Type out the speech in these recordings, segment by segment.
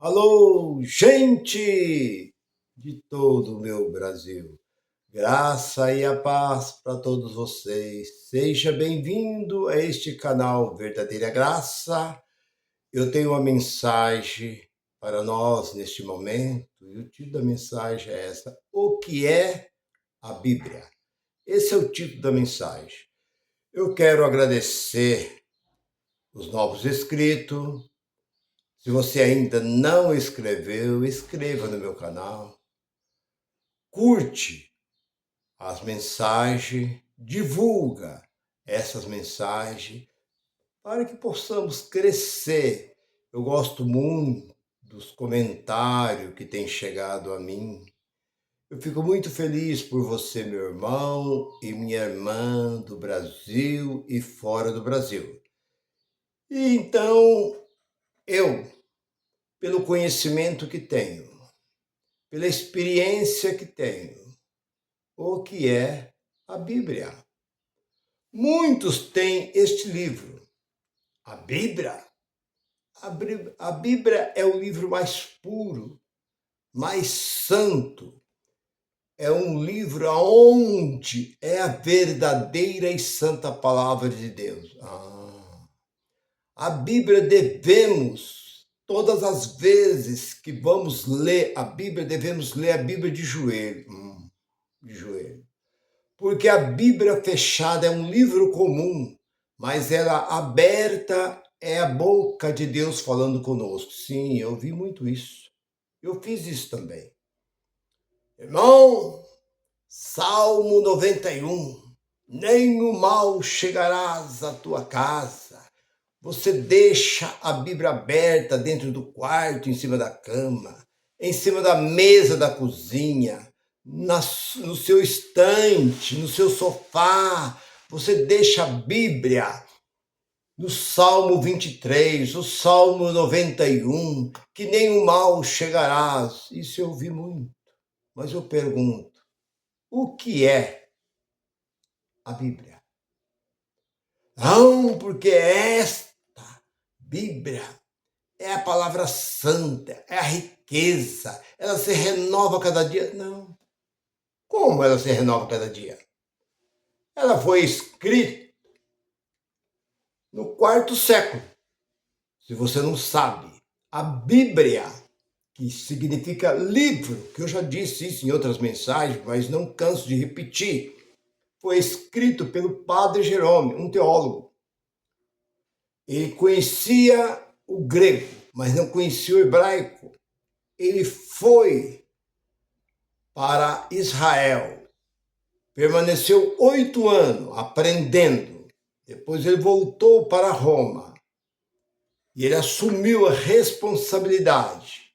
Alô, gente de todo o meu Brasil. Graça e a paz para todos vocês. Seja bem-vindo a este canal Verdadeira Graça. Eu tenho uma mensagem para nós neste momento e o título da mensagem é essa: O que é a Bíblia? Esse é o título da mensagem. Eu quero agradecer os novos inscritos. Se você ainda não inscreveu, inscreva no meu canal, curte as mensagens, divulga essas mensagens para que possamos crescer. Eu gosto muito dos comentários que têm chegado a mim. Eu fico muito feliz por você, meu irmão e minha irmã do Brasil e fora do Brasil. E então, eu, pelo conhecimento que tenho, pela experiência que tenho, o que é a Bíblia. Muitos têm este livro, a Bíblia. A Bíblia é o livro mais puro, mais santo. É um livro onde é a verdadeira e santa palavra de Deus. A Bíblia devemos, todas as vezes que vamos ler a Bíblia, devemos ler a Bíblia de joelho. De joelho. Porque a Bíblia fechada é um livro comum, mas ela aberta é a boca de Deus falando conosco. Sim, eu vi muito isso. Eu fiz isso também. Irmão, Salmo 91. Nem o mal chegarás à tua casa. Você deixa a Bíblia aberta dentro do quarto, em cima da cama, em cima da mesa da cozinha, no seu estante, no seu sofá. Você deixa a Bíblia no Salmo 23, o Salmo 91, que nem o mal chegarás. Isso eu ouvi muito. Mas eu pergunto, o que é a Bíblia? Não, porque esta Bíblia é a palavra santa, é a riqueza, ela se renova cada dia. Não. Como ela se renova cada dia? Ela foi escrita no quarto século. Se você não sabe, a Bíblia, que significa livro, que eu já disse isso em outras mensagens, mas não canso de repetir, foi escrito pelo Padre Jerome, um teólogo. Ele conhecia o grego, mas não conhecia o hebraico. Ele foi para Israel, permaneceu 8 anos aprendendo. Depois ele voltou para Roma e ele assumiu a responsabilidade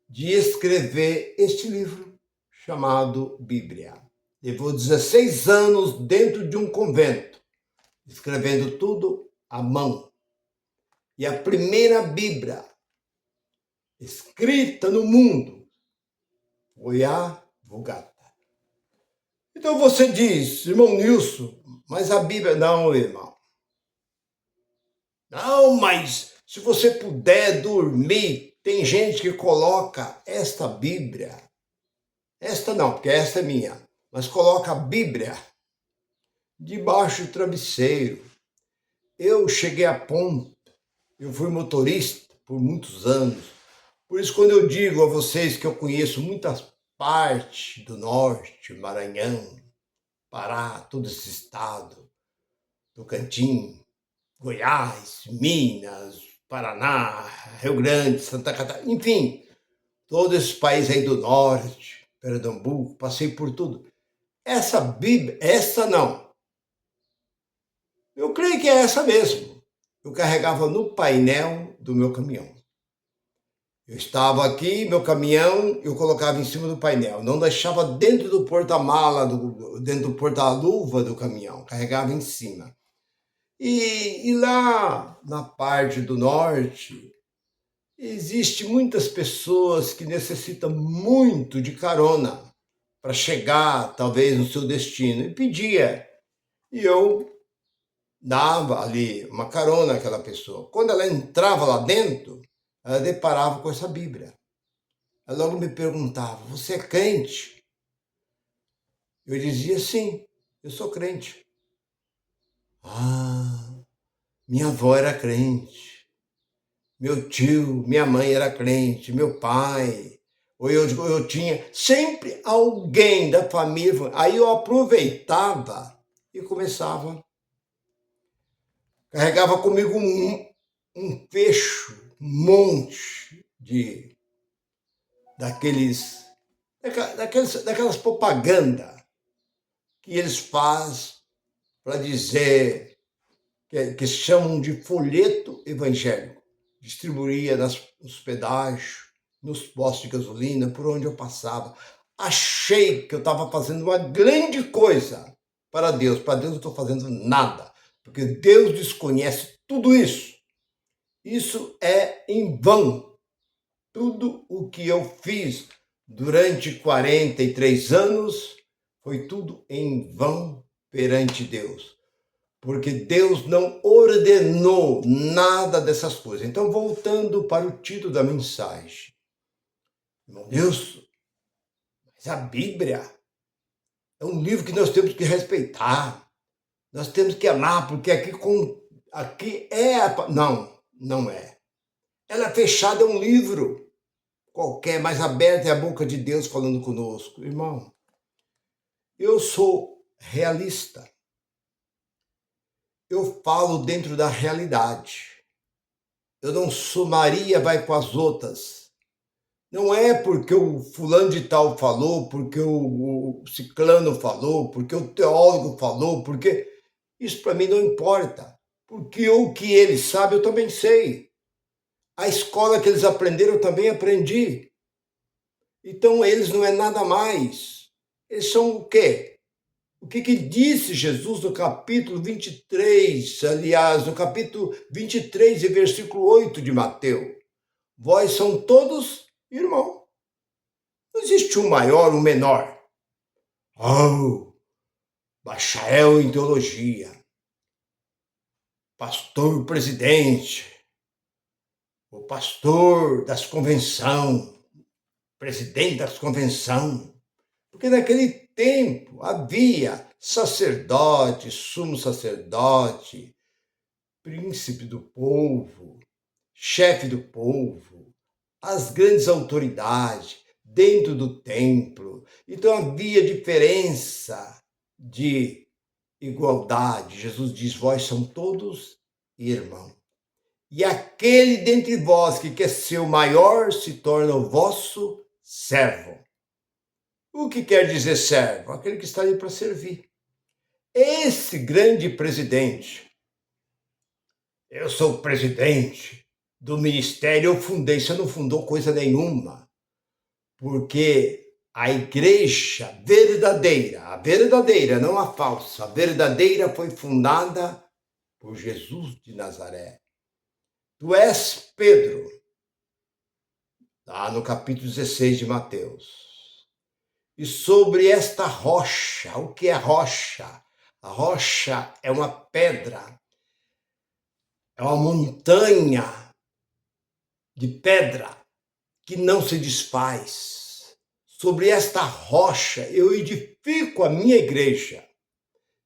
de escrever este livro chamado Bíblia. Levou 16 anos dentro de um convento, escrevendo tudo à mão. E a primeira Bíblia escrita no mundo foi a Vulgata. Então você diz, irmão Nilson, mas a Bíblia... Não, irmão. Não, mas se você puder dormir, tem gente que coloca esta Bíblia, esta não, porque esta é minha, mas coloca a Bíblia debaixo do travesseiro. Eu cheguei a ponto, eu fui motorista por muitos anos, por isso quando eu digo a vocês que eu conheço muitas partes do norte, Maranhão, Pará, todo esse estado, Tocantins, Goiás, Minas, Paraná, Rio Grande, Santa Catarina, enfim, todo esse país aí do norte, Pernambuco, passei por tudo. Essa Bíblia, essa não. Eu creio que é essa mesmo. Eu carregava no painel do meu caminhão. Eu estava aqui, meu caminhão, eu colocava em cima do painel. Não deixava dentro do porta-mala, dentro do porta-luva do caminhão. Carregava em cima. E lá na parte do norte, existe muitas pessoas que necessitam muito de carona para chegar, talvez, no seu destino. E pedia. E eu dava ali uma carona àquela pessoa. Quando ela entrava lá dentro, ela deparava com essa Bíblia. Ela logo me perguntava: você é crente? Eu dizia: sim, eu sou crente. Ah, minha avó era crente, meu tio, minha mãe era crente, meu pai, ou eu tinha sempre alguém da família. Aí eu aproveitava e começava, carregava comigo um fecho, um monte daqueles, daquelas propagandas que eles fazem para dizer que chamam de folheto evangélico. Distribuía nos pedágios, nos postos de gasolina, por onde eu passava. Achei que eu estava fazendo uma grande coisa para Deus. Para Deus não estou fazendo nada, porque Deus desconhece tudo isso. Isso é em vão. Tudo o que eu fiz durante 43 anos foi tudo em vão perante Deus. Porque Deus não ordenou nada dessas coisas. Então, voltando para o título da mensagem. Irmão Deus, mas a Bíblia é um livro que nós temos que respeitar. Nós temos que amar, porque aqui é a... Não, não é. Ela é fechada, é um livro qualquer, mas aberta é a boca de Deus falando conosco. Irmão, eu sou realista. Eu falo dentro da realidade. Eu não sou Maria vai com as outras. Não é porque o fulano de tal falou, porque o ciclano falou, porque o teólogo falou, porque isso para mim não importa. Porque o que eles sabem eu também sei. A escola que eles aprenderam eu também aprendi. Então eles não é nada mais. Eles são o quê? O que disse Jesus no capítulo 23, aliás, no capítulo 23 e versículo 8 de Mateus? Vós são todos irmãos. Não existe um maior, um menor. Oh, bacharel em teologia, pastor presidente, o pastor das convenções, presidente das convenções. Porque naquele tempo havia sacerdote, sumo sacerdote, príncipe do povo, chefe do povo, as grandes autoridades dentro do templo. Então havia diferença de igualdade. Jesus diz: vós são todos irmãos. E aquele dentre vós que quer ser o maior se torna o vosso servo. O que quer dizer servo? Aquele que está ali para servir. Esse grande presidente, eu sou o presidente do ministério, eu fundei, você não fundou coisa nenhuma, porque a igreja verdadeira, a verdadeira, não a falsa, a verdadeira foi fundada por Jesus de Nazaré. Tu és Pedro, lá no capítulo 16 de Mateus. E sobre esta rocha, o que é rocha? A rocha é uma pedra, é uma montanha de pedra que não se desfaz. Sobre esta rocha eu edifico a minha igreja.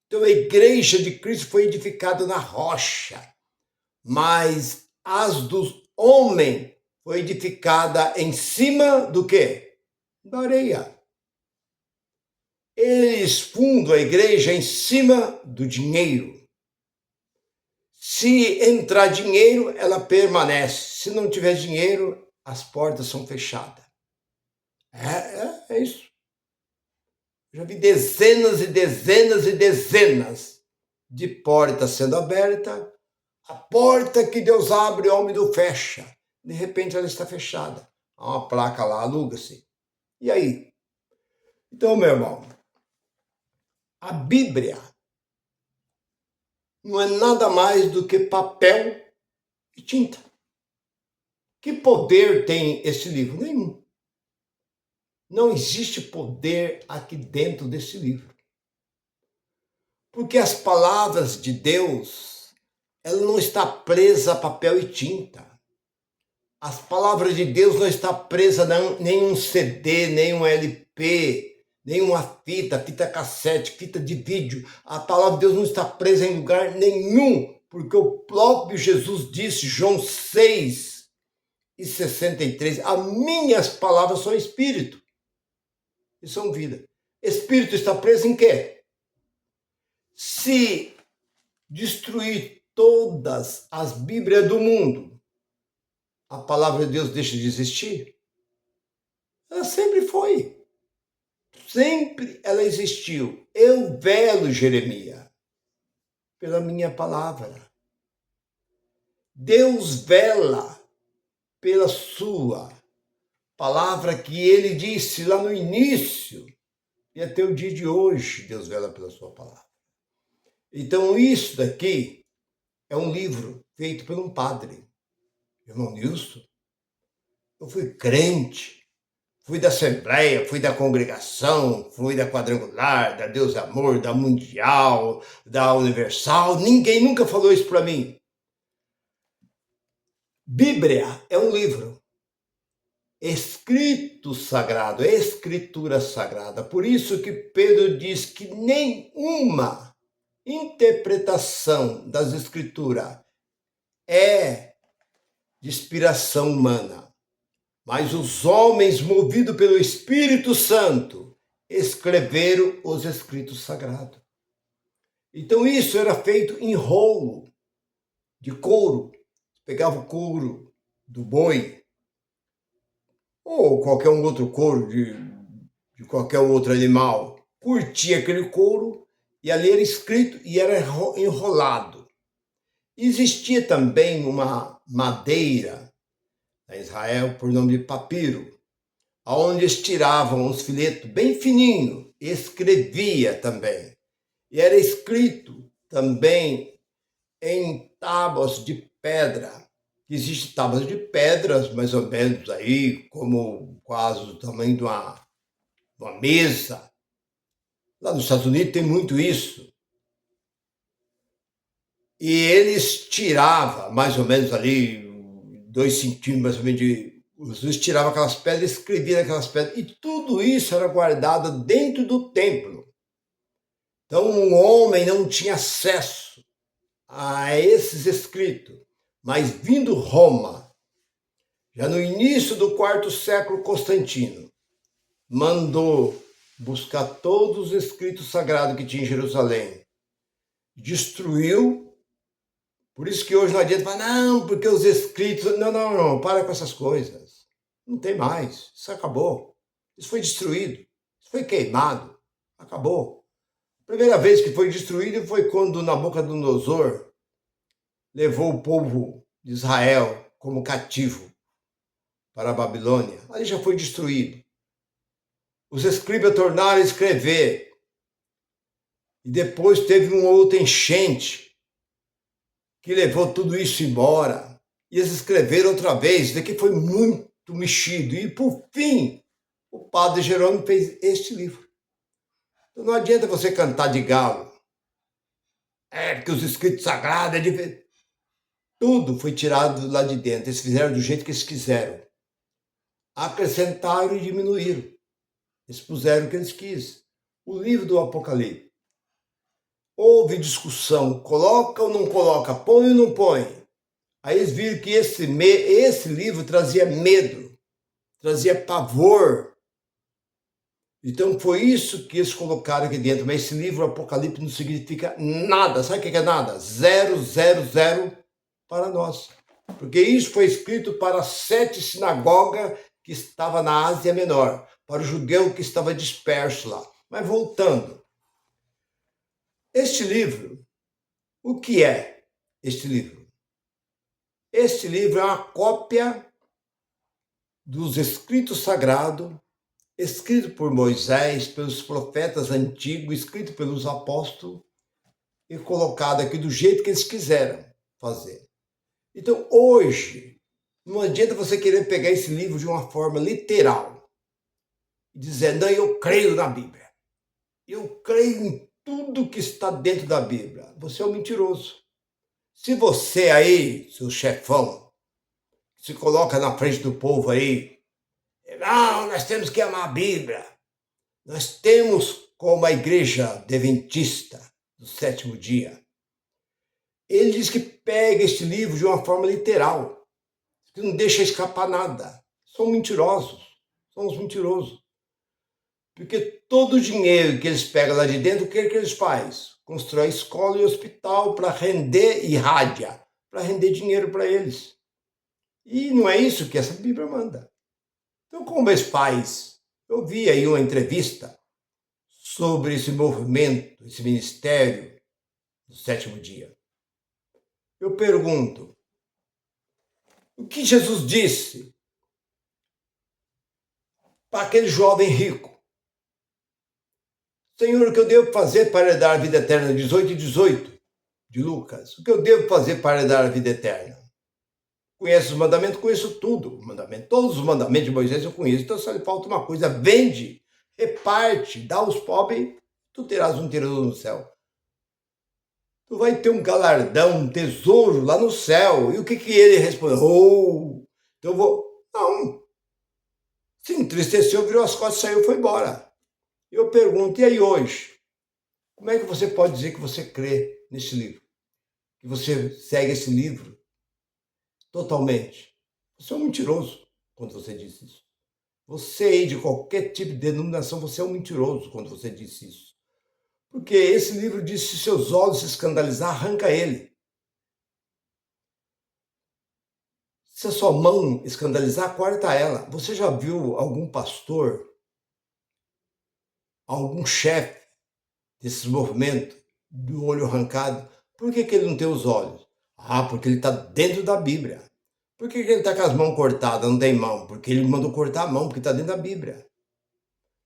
Então a igreja de Cristo foi edificada na rocha, mas as dos homens foi edificada em cima do quê? Da areia. Eles fundam a igreja em cima do dinheiro. Se entrar dinheiro, ela permanece. Se não tiver dinheiro, as portas são fechadas. É isso. Já vi dezenas e dezenas e dezenas de portas sendo abertas. A porta que Deus abre, o homem não fecha. De repente ela está fechada. Há uma placa lá, aluga-se. E aí? Então, meu irmão, a Bíblia não é nada mais do que papel e tinta. Que poder tem esse livro? Nenhum. Não existe poder aqui dentro desse livro. Porque as palavras de Deus, ela não está presa a papel e tinta. As palavras de Deus não está presa em nenhum CD, nenhum LP, nenhuma fita cassete, fita de vídeo. A palavra de Deus não está presa em lugar nenhum, porque o próprio Jesus disse, João 6:63, as minhas palavras são espírito e são vida. Espírito está preso em quê? Se destruir todas as Bíblias do mundo, a palavra de Deus deixa de existir? Ela sempre foi. Sempre ela existiu. Eu velo, Jeremias, pela minha palavra. Deus vela pela sua palavra que ele disse lá no início. E até o dia de hoje, Deus vela pela sua palavra. Então, isso daqui é um livro feito por um padre. Irmão Nilson, eu fui crente, fui da Assembleia, fui da Congregação, fui da Quadrangular, da Deus Amor, da Mundial, da Universal. Ninguém nunca falou isso para mim. Bíblia é um livro. Escrito sagrado, escritura sagrada. Por isso que Pedro diz que nenhuma interpretação das escrituras é de inspiração humana, mas os homens, movidos pelo Espírito Santo, escreveram os escritos sagrados. Então isso era feito em rolo de couro. Pegava o couro do boi, ou qualquer um outro couro de qualquer outro animal, curtia aquele couro e ali era escrito e era enrolado. Existia também uma madeira em Israel por nome de papiro, onde eles tiravam uns filetos bem fininhos, escrevia também. E era escrito também em tábuas de pedra. Existem tábuas de pedras, mais ou menos aí, como quase do tamanho de uma mesa. Lá nos Estados Unidos tem muito isso. E eles tiravam, mais ou menos ali, 2 centímetros, mais ou menos, eles tiravam aquelas pedras e escreviam naquelas pedras. E tudo isso era guardado dentro do templo. Então, o homem não tinha acesso a esses escritos. Mas vindo Roma, já no início do 4º século, Constantino mandou buscar todos os escritos sagrados que tinha em Jerusalém. Destruiu. Por isso que hoje não adianta falar, não, porque os escritos... Não, para com essas coisas. Não tem mais, isso acabou. Isso foi destruído, isso foi queimado, acabou. A primeira vez que foi destruído foi quando Nabucodonosor levou o povo de Israel como cativo para a Babilônia. Ali já foi destruído. Os escribas tornaram a escrever. E depois teve uma outra enchente que levou tudo isso embora. E eles escreveram outra vez. Isso daqui foi muito mexido. E, por fim, o padre Jerônimo fez este livro. Então, não adianta você cantar de galo. Porque os escritos sagrados é diferente. Tudo foi tirado lá de dentro. Eles fizeram do jeito que eles quiseram. Acrescentaram e diminuíram. Eles puseram o que eles quis. O livro do Apocalipse. Houve discussão. Coloca ou não coloca? Põe ou não põe? Aí eles viram que esse livro trazia medo. Trazia pavor. Então foi isso que eles colocaram aqui dentro. Mas esse livro Apocalipse não significa nada. Sabe o que é nada? 000 para nós. Porque isso foi escrito para 7 sinagogas que estavam na Ásia Menor, para o judeu que estava disperso lá. Mas voltando. Este livro, o que é este livro? Este livro é uma cópia dos escritos sagrados, escrito por Moisés, pelos profetas antigos, escrito pelos apóstolos e colocado aqui do jeito que eles quiseram fazer. Então, hoje, não adianta você querer pegar esse livro de uma forma literal e dizer, não, eu creio na Bíblia. Eu creio em tudo que está dentro da Bíblia. Você é um mentiroso. Se você aí, seu chefão, se coloca na frente do povo aí. Não, nós temos que amar a Bíblia. Nós temos, como a igreja adventista do sétimo dia, ele diz que pega este livro de uma forma literal, que não deixa escapar nada. São mentirosos, são os mentirosos. Porque todo o dinheiro que eles pegam lá de dentro, o que eles fazem? Constrói escola e hospital para render, e rádia, para render dinheiro para eles. E não é isso que essa Bíblia manda. Então, como eles fazem? Eu vi aí uma entrevista sobre esse movimento, esse ministério do sétimo dia. Eu pergunto, o que Jesus disse para aquele jovem rico? Senhor, o que eu devo fazer para herdar a vida eterna? 18 e 18 de Lucas. O que eu devo fazer para herdar a vida eterna? Conheço os mandamentos? Conheço tudo. Todos os mandamentos de Moisés eu conheço. Então só lhe falta uma coisa: vende, reparte, dá aos pobres, tu terás um tesouro no céu. Tu vai ter um galardão, um tesouro lá no céu. E o que ele respondeu? Então eu vou... Não. Se entristeceu, virou as costas, saiu e foi embora. Eu pergunto, e aí hoje? Como é que você pode dizer que você crê nesse livro? Que você segue esse livro totalmente? Você é um mentiroso quando você diz isso. Você aí de qualquer tipo de denominação, você é um mentiroso quando você diz isso. Porque esse livro diz, se seus olhos se escandalizar, arranca ele. Se a sua mão escandalizar, corta ela. Você já viu algum pastor, algum chefe desses movimentos do olho arrancado? Por que ele não tem os olhos? Ah, porque ele está dentro da Bíblia. Por que ele está com as mãos cortadas, não tem mão? Porque ele mandou cortar a mão, porque está dentro da Bíblia.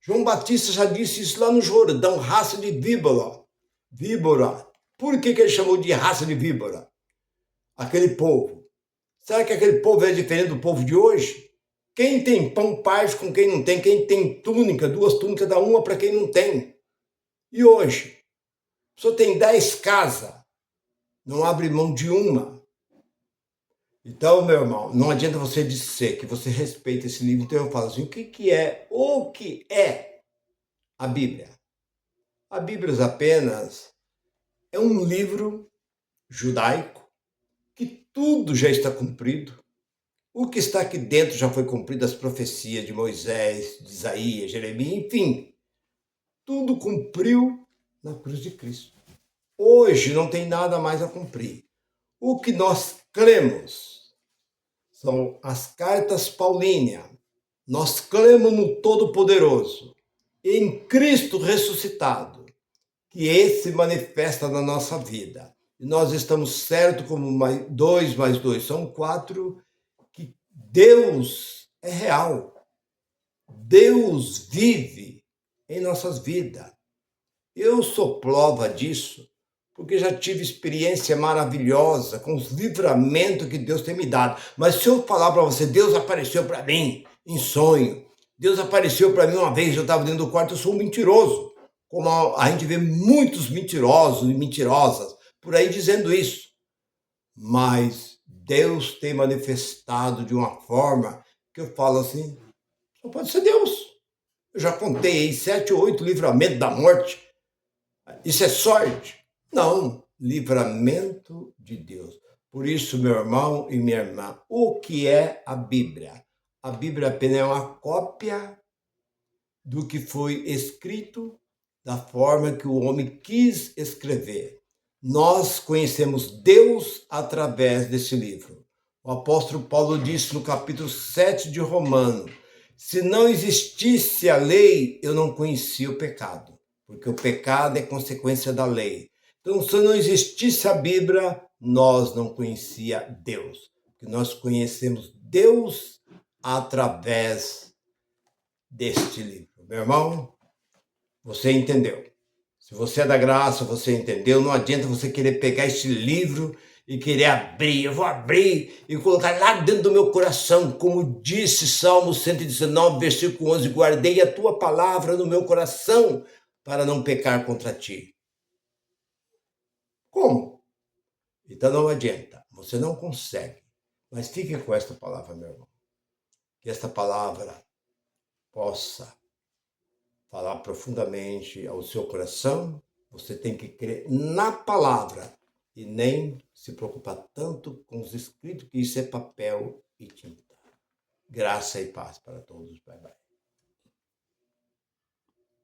João Batista já disse isso lá no Jordão, raça de víbora. Víbora. Por que ele chamou de raça de víbora? Aquele povo. Será que aquele povo é diferente do povo de hoje? Quem tem pão parte com quem não tem. Quem tem túnica, 2 túnicas dá uma para quem não tem. E hoje? A pessoa tem 10 casas, não abre mão de uma. Então, meu irmão, não adianta você dizer que você respeita esse livro. Então eu falo assim, o que é a Bíblia? A Bíblia apenas é um livro judaico que tudo já está cumprido. O que está aqui dentro já foi cumprido, as profecias de Moisés, de Isaías, Jeremias, enfim. Tudo cumpriu na cruz de Cristo. Hoje não tem nada mais a cumprir. O que nós cremos são as cartas paulíneas. Nós cremos no Todo-Poderoso, em Cristo ressuscitado, que esse manifesta na nossa vida. E nós estamos certos como 2 mais 2 são 4, que Deus é real. Deus vive em nossas vidas. Eu sou prova disso, porque já tive experiência maravilhosa com os livramentos que Deus tem me dado. Mas se eu falar para você, Deus apareceu para mim em sonho, Deus apareceu para mim uma vez, eu estava dentro do quarto, eu sou um mentiroso. Como a gente vê muitos mentirosos e mentirosas por aí dizendo isso. Mas Deus tem manifestado de uma forma que eu falo assim, só pode ser Deus. Eu já contei aí 7 ou 8 livramentos da morte. Isso é sorte? Não, livramento de Deus. Por isso, meu irmão e minha irmã, o que é a Bíblia? A Bíblia apenas é uma cópia do que foi escrito da forma que o homem quis escrever. Nós conhecemos Deus através desse livro. O apóstolo Paulo disse no capítulo 7 de Romanos, se não existisse a lei, eu não conhecia o pecado, porque o pecado é consequência da lei. Então, se não existisse a Bíblia, nós não conhecia Deus, porque nós conhecemos Deus através deste livro. Meu irmão, você entendeu. Se você é da graça, você entendeu. Não adianta você querer pegar este livro e querer abrir. Eu vou abrir e colocar lá dentro do meu coração, como disse Salmo 119, versículo 11, guardei a tua palavra no meu coração para não pecar contra ti. Como? Então não adianta. Você não consegue. Mas fique com esta palavra, meu irmão. Que esta palavra possa falar profundamente ao seu coração. Você tem que crer na palavra e nem se preocupar tanto com os escritos, que isso é papel e tinta. Graça e paz para todos. Bye, bye.